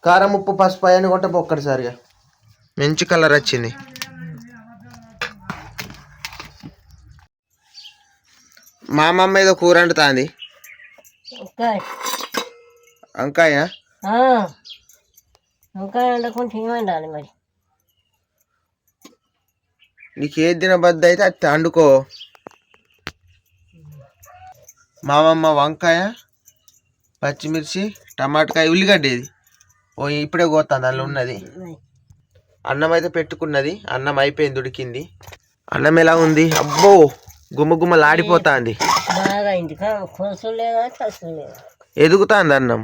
కారం ఉప్పు పసుపు అయ్యని కొట్ట ఒక్కటిసారిగా మంచి కలర్ వచ్చింది. మా అమ్మమ్మ ఏదో కూర వండుతుంది. వంకాయ వండుకుంటే మరి నీకు ఏది తినబద్దు అయితే అది వండుకో. మా అమ్మమ్మ వంకాయ పచ్చిమిర్చి టమాటకాయ ఉల్లిగడ్డ ఇది ఇప్పుడే కోస్తాను. అందులో ఉన్నది. అన్నం అయితే పెట్టుకున్నది. అన్నం అయిపోయింది, ఉడికింది. అన్నం ఎలా ఉంది? అబ్బో గుమ్మ గుమ్మలాడిపోతుంది. ఎదుగుతుంది అన్నం.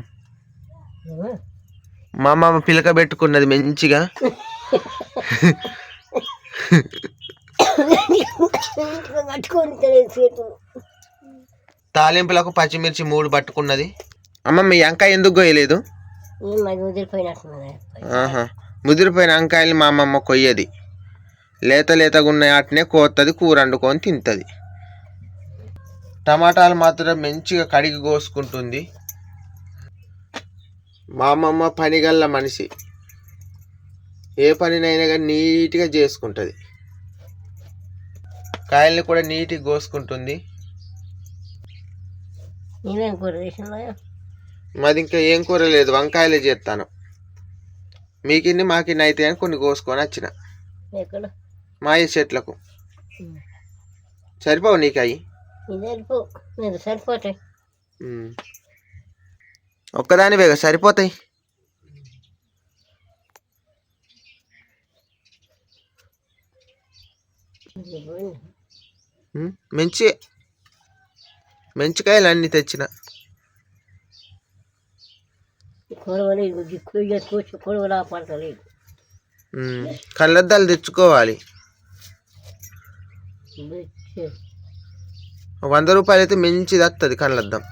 మా అమ్మమ్మ పిలక పెట్టుకున్నది మంచిగా. తాలింపులకు పచ్చిమిర్చి 3 పట్టుకున్నది. అమ్మమ్మ ఈ వంకాయ ఎందుకు కొయ్యలేదు? ముదిరిపోయిన వంకాయలు మా అమ్మమ్మ కొయ్యది. లేతగా ఉన్న వాటినే కోత్తది, కూర వండుకొని తింటుంది. టమాటాలు మాత్రం మంచిగా కడిగి కోసుకుంటుంది. మా అమ్మమ్మ పనిగల్ల మనిషి. ఏ పనినైనా కానీ నీట్గా చేసుకుంటుంది. కాయల్ని కూడా నీట్గా కోసుకుంటుంది. మాది ఇంకా ఏం కూర లేదు, వంకాయలే చేస్తాను. మీకిన్ని మాకిన్ని అయితే అని కొన్ని కోసుకొని వచ్చిన మా చెట్లకు. సరిపోవు నీకు అవి? సరిపోతాయి. ఒక్కదాని వేగ సరిపోతాయి. మంచికాయలు అన్ని తెచ్చిన. కళ్ళద్దాలు తెచ్చుకోవాలి. 100 రూపాయలు అయితే మంచిది వస్తుంది కళ్ళద్దం.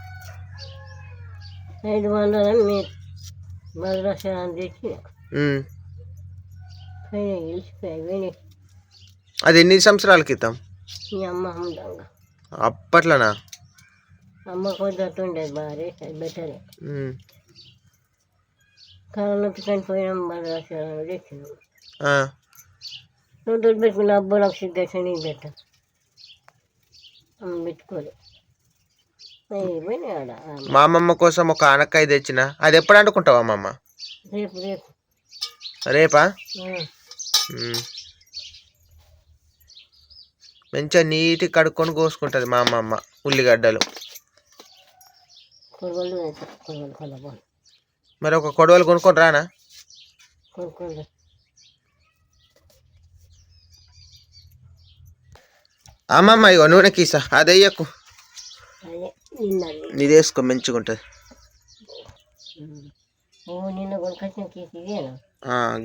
500 అది ఎన్ని సంవత్సరాల క్రితం? అప్పట్లోనా? అమ్మ కొంటుండే బాగా బెటర్. కళ్ళకి చనిపోయినాం. మద్రాసు తెచ్చినాం. నువ్వు పెట్టుకున్న అబ్బో నాకు సిగ్గేసి నీకు పెట్టా పెట్టుకోలే. మా అమ్మమ్మ కోసం ఒక ఆనక్కాయ తెచ్చిన. అది ఎప్పుడు వండుకుంటావా అమ్మమ్మ? రేపు. రేపా? మంచిగా నీట్గా కడుక్కొని కోసుకుంటుంది మా అమ్మమ్మ ఉల్లిగడ్డలు. మరి ఒక కొడవలు కొనుక్కొని రానా? అమ్మమ్మ ఇగో నూనె కీసా అది అయ్యకు నీది వేసుకో మంచిగా ఉంటుంది.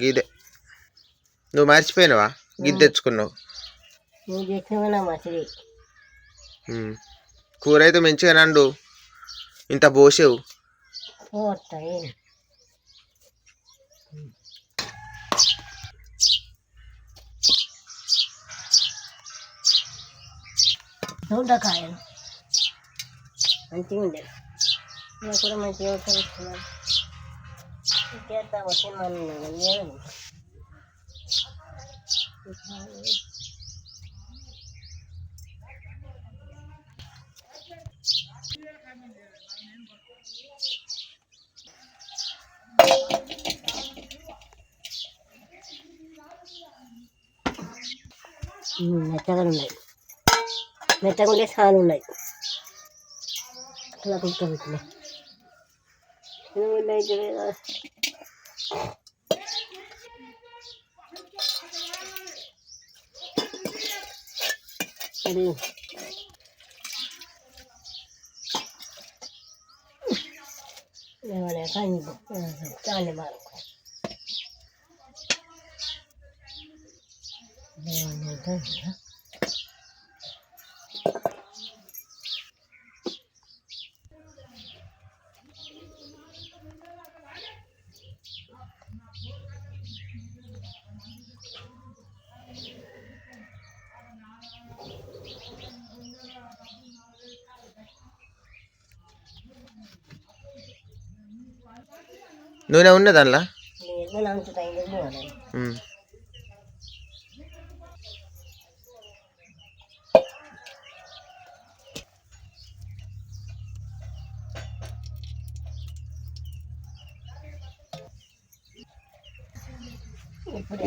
గీదే నువ్వు మర్చిపోయినావా? గిది తెచ్చుకున్నావు. కూర అయితే మంచిగా నండు. ఇంత పోసేవు. దొండకాయలు మంచిగా ఉండేది. కూడా మంచిగా మెత్తగా ఉండే సాలు ఉన్నాయి. అట్లా కుట్టుకుంటున్నాయి. అది చాలి బాగా నూనె ఉన్నది అందులో.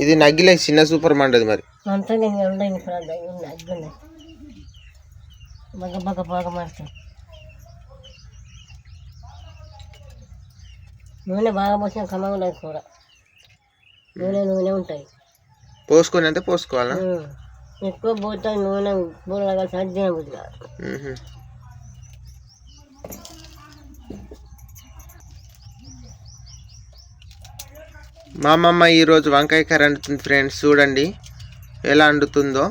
ఇది నగ్గిలే చిన్న సూపర్ మండది మరి నూనె బాగా పోసిన కమ్మగా ఉండదు కూర. నూనె ఉంటాయి. పోసుకొని అంటే పోసుకోవాలా? ఎక్కువ పోతుంది నూనె కూరగా సజ్జన బుద్ధి. మా అమ్మమ్మ ఈరోజు వంకాయ కర్రీ వండుతుంది ఫ్రెండ్స్. చూడండి ఎలా వండుతుందో.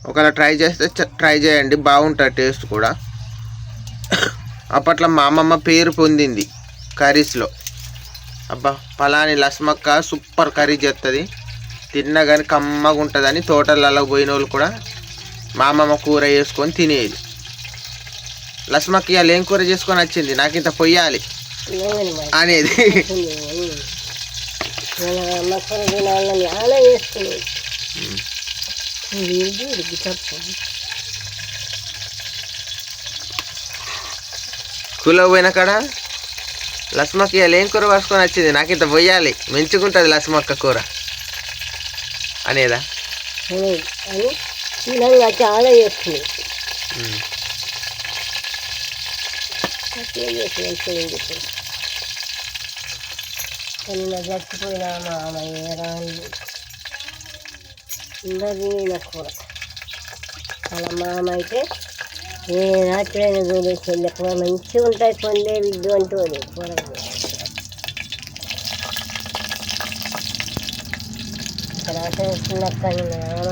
ఒకవేళ ట్రై చేస్తే ట్రై చేయండి, బాగుంటుంది టేస్ట్ కూడా. అప్పట్లో మా అమ్మమ్మ పేరు పొందింది కర్రీస్లో. అబ్బా పలాని లస్మక్క సూపర్ కర్రీ చేస్తుంది, తిన్నా కానీ కమ్మగా ఉంటుందని తోటలలో పోయిన వాళ్ళు కూడా మా అమ్మమ్మ కూర చేసుకొని తినేది. లస్మక్క ఇవాళ ఏం కూర చేసుకొని వచ్చింది, నాకు ఇంత పొయ్యాలి అనేది. స్కూల్లో పోయిన కాడ లస్మక్క ఇవాళ ఏం కూర పరుచుకొని వచ్చింది, నాకు ఇంత పొయ్యాలి, మంచిగుంటుంది లస్మక్క కూర అనేదా. చాలా చేస్తుంది. చచ్చిపోయిన మామయ్య అందరినీ కూర. అలా మామ అయితే ఏ రాత్రైనా చూడేసి కూర మంచిగా ఉంటాయి, పొందే విద్దు అంటూ కూర. రాత్రి చిన్నక్క మామ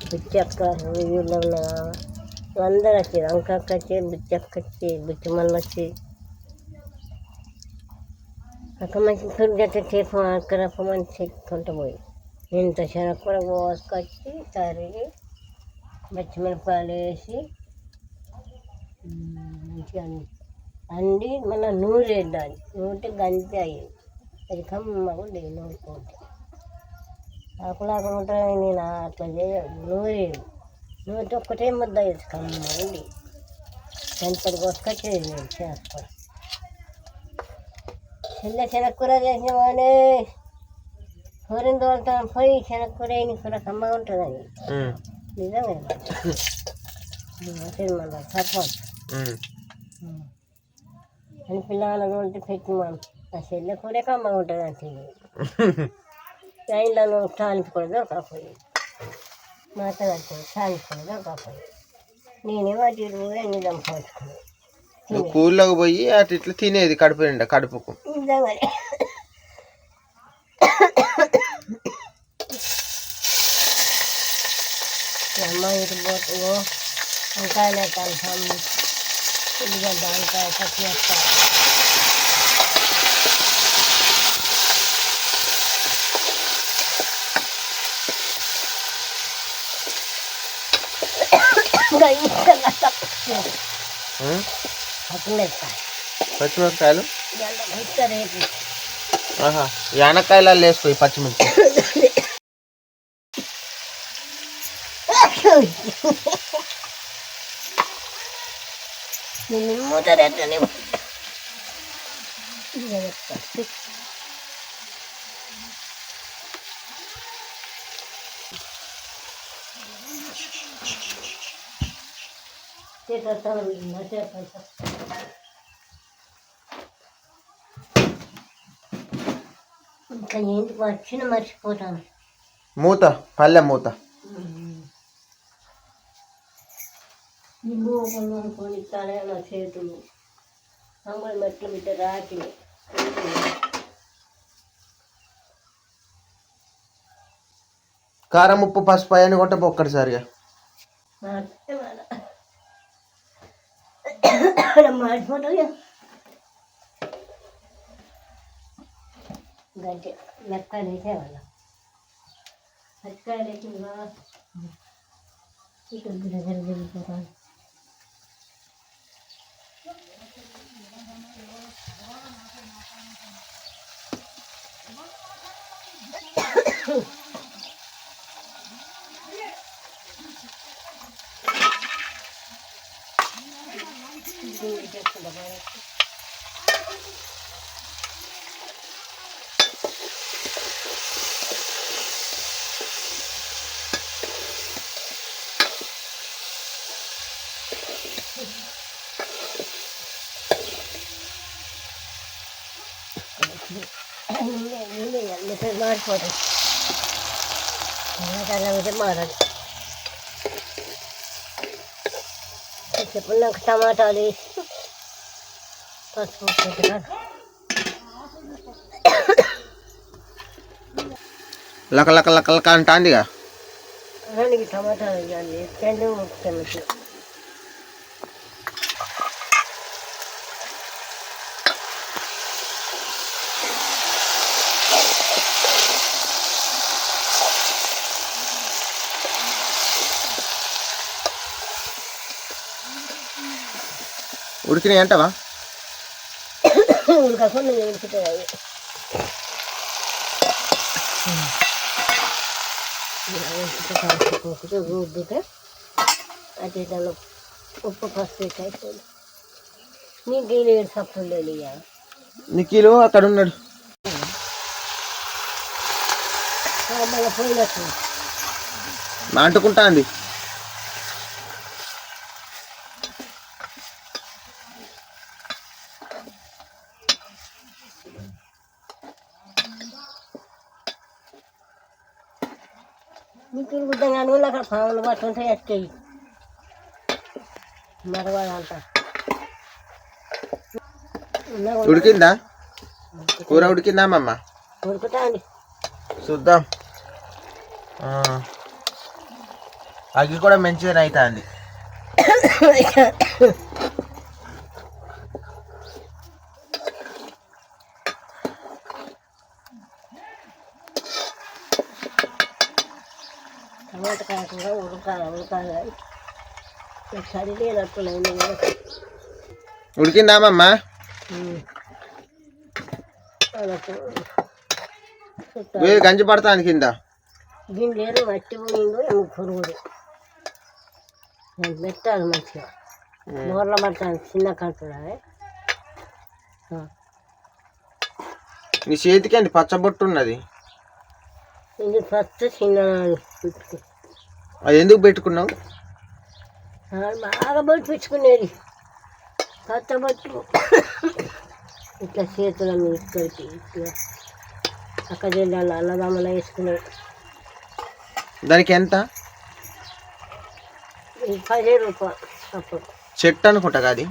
బుచ్చక్క వీళ్ళు ఉన్న అందరూ వచ్చి వంకక్క వచ్చి బుచ్చక్క వచ్చి బుచ్చమల్ల వచ్చి అక్కడ మంచి తుర్గట్ట చేపు అక్కడ మంచి కొంట పోయి ఇంత శనగకూర పోసుకొచ్చి తరిగి పచ్చిమిరపకాయలు వేసి మంచిగా అండి మళ్ళీ నూనె వేద్దాన్ని. నూనె గంతి అయ్యింది, అది కమ్మగా ఉండేది. నూనె ఆకులాగా ఉంటుంది, నేను అట్లా చేయదు. నూనె ఒక్కటే ముద్ద వేసి కమ్మగా ఉండి గంటలు పోసుకొచ్చేది నేను శనగకూర. శనగకూర చేసిన వాడే కూరని తోలుతాను పోయి శనగకూర అయిన కూర కమ్మగా ఉంటుందని నిజంగా మళ్ళీ సర్పంచ్ అని పిల్లల తోలితే పెట్టి మనం ఆ చెల్లె కూరే కమ్మగా ఉంటుంది అంటే లైన్లో టానిక్ కూడా దొరకపోయి మాట్లాడుతుంది, టానిక్ కూడా దొరకపోయి నేనే వాటి కూడా ఎన్ని దంపుకున్నాను. కూల్లోకి పోయి అటు ఇట్లా తినేది కడుపు నిండా కడుపుకు. అమ్మ ఇటు పోతుందో వంకాయలు వేస్తాను, ఉల్లిగడ్డ వంకాయ పచ్చి వేస్తాను. పచ్చిమిరపకాయలు యానకాయలు వేసుకో పచ్చిమిర్చి. మూత ఇంకా ఏంటి వచ్చిన మర్చిపోతాను. మూత పల్లె మూత కొని తనే నా చేతులు అమ్మడి మెట్లు బిడ్డ రాకి కారం ఉప్పు పసుపు అని కొట్ట ఒక్కడిసారిగా మాడిపోతావు గంటే మెత్తలు వేసేవాళ్ళ పచ్చికాయలు వేసి ఇక్కడ దగ్గర వెళ్ళిపోతాను. మారిపోతుంది మారాలి. ఇప్పుడు నాకు టమాటాలు వేసి పసుపు పెట్టాలి. లక లక లక లక అంటాందిగా. టమాటాలు వేయాలి. రెండు ముక్కలు ఉడికినాయి అంటావా? ఉడకకుండా ఉడుకుతాయి. రుద్దుతే అటు దానిలో ఉప్పు పసుపు అయిపోయింది. నీకు ఏడు సప్పులు లేదు. నిఖిలు అక్కడ ఉన్నాడు. పోయినట్టు అంటుకుంటా అంది. నీకు గుడ్డంగాను అక్కడ పాములు బట్టి ఉంటాయి. ఎక్కాయి మరవాలంట. ఉడికిందా కూర? ఉడికిందా అమ్మమ్మ? ఉడుకుతా అండి, చూద్దాం. అగ్గి కూడా మంచిగా అవుతా అండి. టమాటకాయ కూడా ఉడకాలి. సరి లేనట్టున్నాయి. ఉడికిందా అమ్మమ్మ? గంజి పడతాను కింద. గిన్నెలు మట్టి పోయిందో పురుగుడు పెట్టాలి మంచిగా. నోర్లో పడతాను చిన్న కంటున్నా. నీ చేతికి అండి పచ్చబొట్టు ఉన్నది. ఇది ఫస్ట్ చిన్న పెట్టుకో. అది ఎందుకు పెట్టుకున్నావు? బాగా బొట్టించుకునేది పచ్చబొట్టు. ఇట్లా చేతుల మీద ఇక్కడికి ఇట్లా అక్క జిల్లాలో అన్నదమ్మలో వేసుకునేది. దానికి ఎంత? 10 రూపాయలు. అప్పుడు చెట్టు అనుకుంటా. అది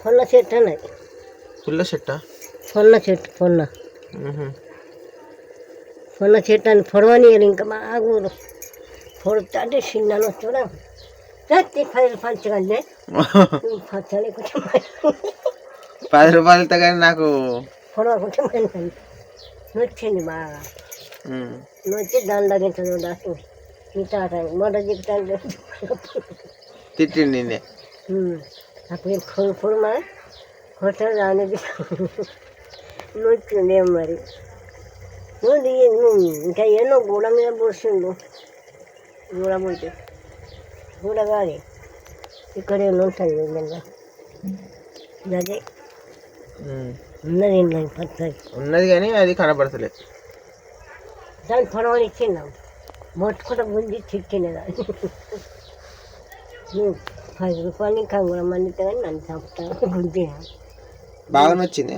పొన్న చెట్టు అన్నది. పుల్ల చెట్ట? పొన్న చెట్టు. పొన్న చెట్టు అని పొడవనీయాలి. ఇంకా బాగా పొడుతా అంటే చిన్న చూడ ప్రతి 10 రూపాయలు పంచగలే. పచ్చని కొంచెం 10 రూపాయలతో కానీ నాకు పొడవకుంటే మంది నొచ్చింది బాగా. నొచ్చి దండగించదు దాసు మీ తాత మొదట చెప్తాను. తిట్టిండి నిన్నే. అప్పుడు పొడు మా హోటల్ అనేది నొచ్చిందేం మరి. ఇంకా ఎన్నో గూడ మీద పోసిండు. గూడ పోతే గూడ కాదు ఇక్కడ ఏమో ఉంటుంది. అదే ఉన్నది ఇంట్లో పచ్చడి ఉన్నది కానీ అది కనబడతలేదు. దాన్ని పొడవని ఇచ్చిందాం మొట్టుకుంట గుంజి చిక్కినదాన్ని. 10 రూపాయలు ఇంకా కూడా మంది కానీ నన్ను చంపుతాను గుంజి. బాగా నచ్చింది.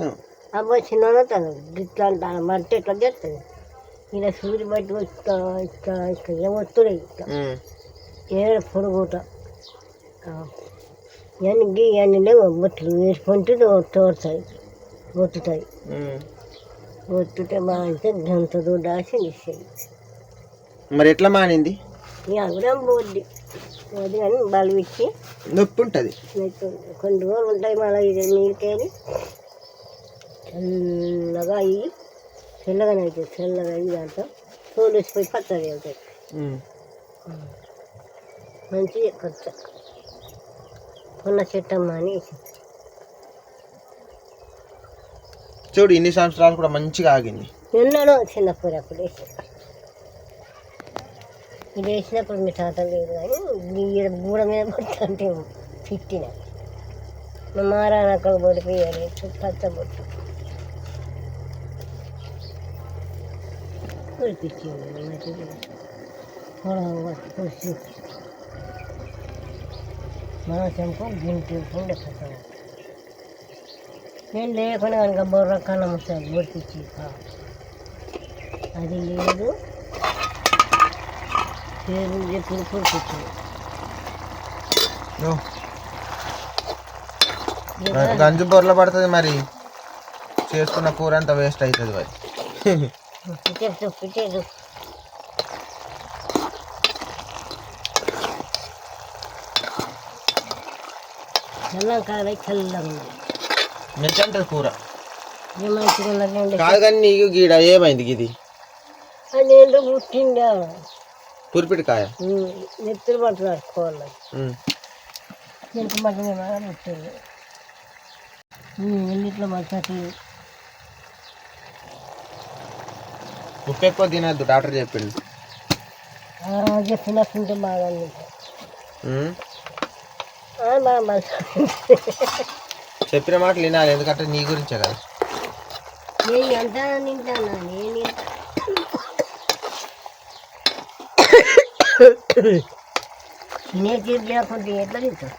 అబ్బాయి చిన్న తను ఇట్లా అంటాను మట్టి ఎట్లా చేస్తుంది. ఇలా సూర్యు బట్టి ఇక్కడ ఏమొత్తుడే ఇట్లా ఏడు పొడుగుట ఇవన్నీ లేవు. బొట్లు వేసుకుంటే తోడుతాయి ఒత్తుతాయి. ఒత్తుతే బాగా గంట దాసి ఇచ్చేది. మరి ఎట్లా మానింది? కూడా పోద్ది పోద్ది కానీ బలు ఇచ్చి నొప్పి ఉంటుంది. కొన్ని రోజులు ఉంటాయి. మళ్ళీ ఇది నీళ్ళకేది చల్లగా అయ్యి తెల్లగానే అవుతుంది. తెల్లగా అయ్యి దాంట్లో తోలు వేసిపోయి పచ్చడి అవుతుంది. మంచిగా పచ్చ పొన్న చెట్టమ్మ అని చూడు ఇన్ని సంవత్సరాలు కూడా మంచిగా ఆగింది. ఎన్నడో చిన్నప్పుడు అప్పుడు వేసిన ఇది వేసినప్పుడు మీ తాత లేదు కానీ గూడ మీద పడుతుంటే తిట్టిన మా మారానక్కడ పడిపోయాలి పచ్చ బొట్టు పడిపించింది మంచి మన చెంపు గింటి ఉండే పచ్చ నేను లేకుండా కనుక బొర్ర కన్నా ముసాలి పొడిపించి అది లేదు పేరు ఎప్పుడు పొడిపించింది గంజు బొర్రలో పడుతుంది మరి చేసుకున్న కూర అంతా వేస్ట్ అవుతుంది మరి. చెప్పు చల్లం కాదు చల్లగా ఉంది మంచి అంటుంది కూర మంచిగా ఉన్నది కాదు కానీ నీకు గీడ ఏమైంది ఇది అది ఏంటో పుట్టిందా పురిపిడికాయ నెత్తులు పట్టులు కట్టుకోవాలి నెత్తి మట్టి పుట్టింది ఎన్నిట్లో మట్టి ఉప్పు ఎక్కువ తినద్దు డాక్టర్ చెప్పిండు. చెప్పినట్టుంటే బాగా బాగా చెప్పిన మాటలు వినాలి ఎందుకంటే నీ గురించే కదా. నేను ఎంత తింటాను నేను తినే లేకుంటే ఎట్లా తింటావు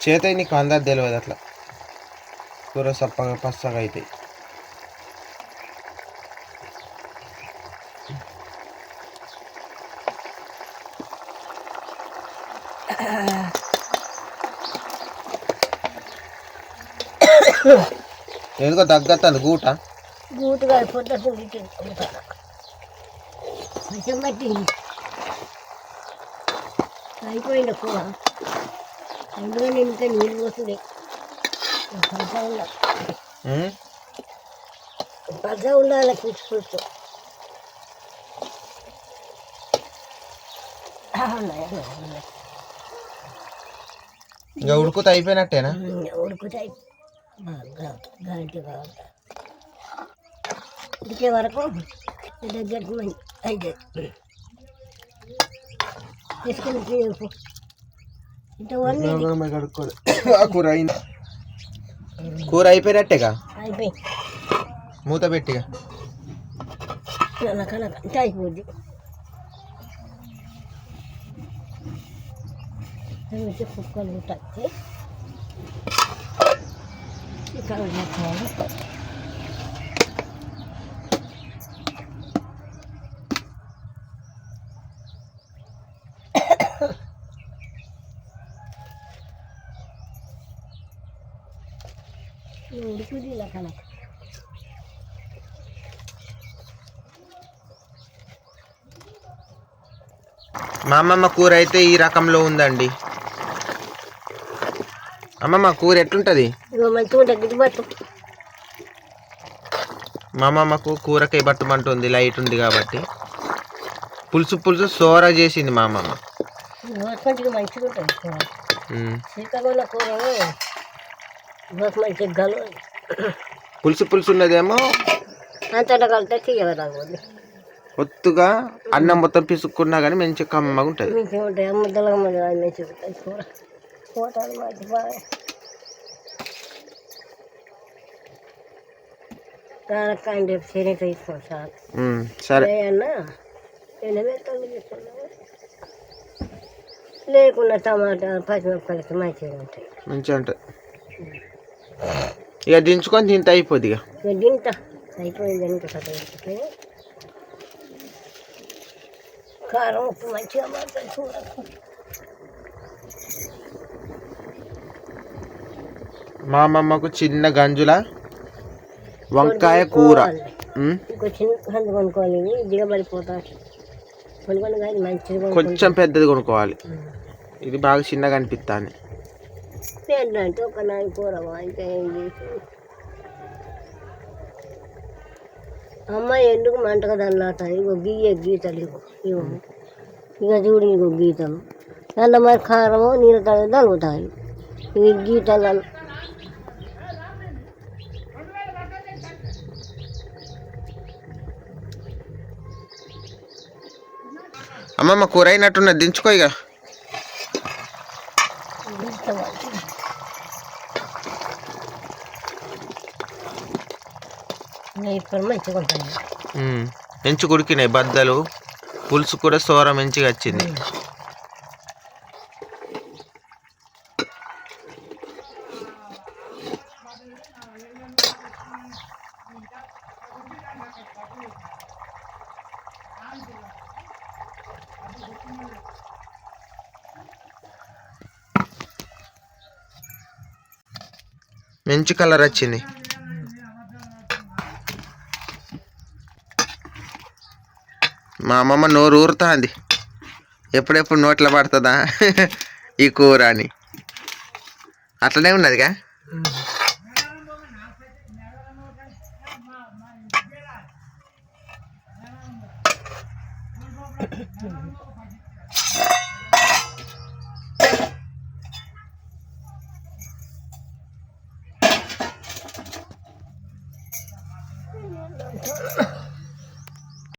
చేత నీకు అందరు తెలియదు అట్లా కూర సప్పగా పచ్చగా అవుతాయి. ఎందుకో తగ్గత్తుంది గూటుగా అయిపోతుంది కొంచెం పట్టింది అయిపోయింది కూర అందులో నేను ఇంకా నీళ్ళు పోతుంది పచ్చ ఉండాలి పులుసు ఇంకా ఉడుకుతా అయిపోయినట్టేనా? ఉడుకుతాయి గంట కావాలి ఉడికే వరకు దగ్గరకు అయితే తీసుకొని కూర అయిపోయినట్టేగా అయిపోయి మూత పెట్టిగా ఇంత అయిపోద్ది కుక్కలు ఉంటుంది ఇక్కడ పెట్టాలి ఉడుకుది ఇలా కనుక మా అమ్మమ్మ కూర అయితే ఈ రకంలో ఉందండి. అమ్మమ్మ కూర ఎట్లుంటది? మా అమ్మమ్మకు కూరకై బట్టుమంటుంది లైట్ ఉంది కాబట్టి. పులుసు పులుసు సోర చేసింది మా అమ్మమ్మ. మంచిగా ఉంటుంది శ్రీకాకుళం కూర పులుసు పులుసు ఉన్నదేమో అంతటా కలితే తీయగా ఒత్తుగా అన్నం మొత్తం పిసుక్కున్నా కానీ మంచిగా కమ్మగా ఉంటుంది. మంచిగా ఉంటాయి ముద్దలుగా మంచిగా ఉంటుంది కూర పోతాడు మంచి బాగా కారకాయ రేపు శనగ తీసుకోండి సార్. సరే అన్న ఎండబెట్టాలి తీసుకున్నాము లేకుండా టమాటా పచ్చిమిరపకాయలకి మంచిగా ఉంటాయి మంచిగా ఉంటుంది. ఇక దించుకొని తింటే అయిపోద్ది. ఇక తింటా అయిపోయింది ఎంత సరే కారం ఉప్పు మంచిగా పడుతుంది కూరకు. మా అమ్మమ్మకు చిన్న గంజుల వంకాయ కూర. ఇంకో చిన్న గంజు కొనుక్కోవాలి దిగబడిపోతా కొనుక్కొని కానీ మంచిగా కొంచెం పెద్దది కొనుక్కోవాలి. ఇది బాగా చిన్నగా అనిపిస్తాను. పెద్ద అంటే ఒక నాలుగు కూర ఇంకా ఏం చేసి అమ్మ ఎందుకు మంటగా దన్నాట ఇగో గీతలు ఇక చూడు ఇగో గీతలు దాంట్లో మరి కారము నీళ్ళ తల్లి తలుగుతాయి ఇవి గీతలు అమ్మమ్మ కూర అయినట్టున్నది, దించుకో ఇక. ఇప్పుడు మంచిగా ఉంటుంది. మంచి ఉడికినాయి బద్దలు, పులుసు కూడా సోర మంచిగా వచ్చింది. మంచి కలర్ వచ్చింది. మా అమ్మమ్మ నోరు ఊరుతుంది, ఎప్పుడెప్పుడు నోట్లో పడుతుందా ఈ కూర అని. అట్లనే ఉన్నదిగా.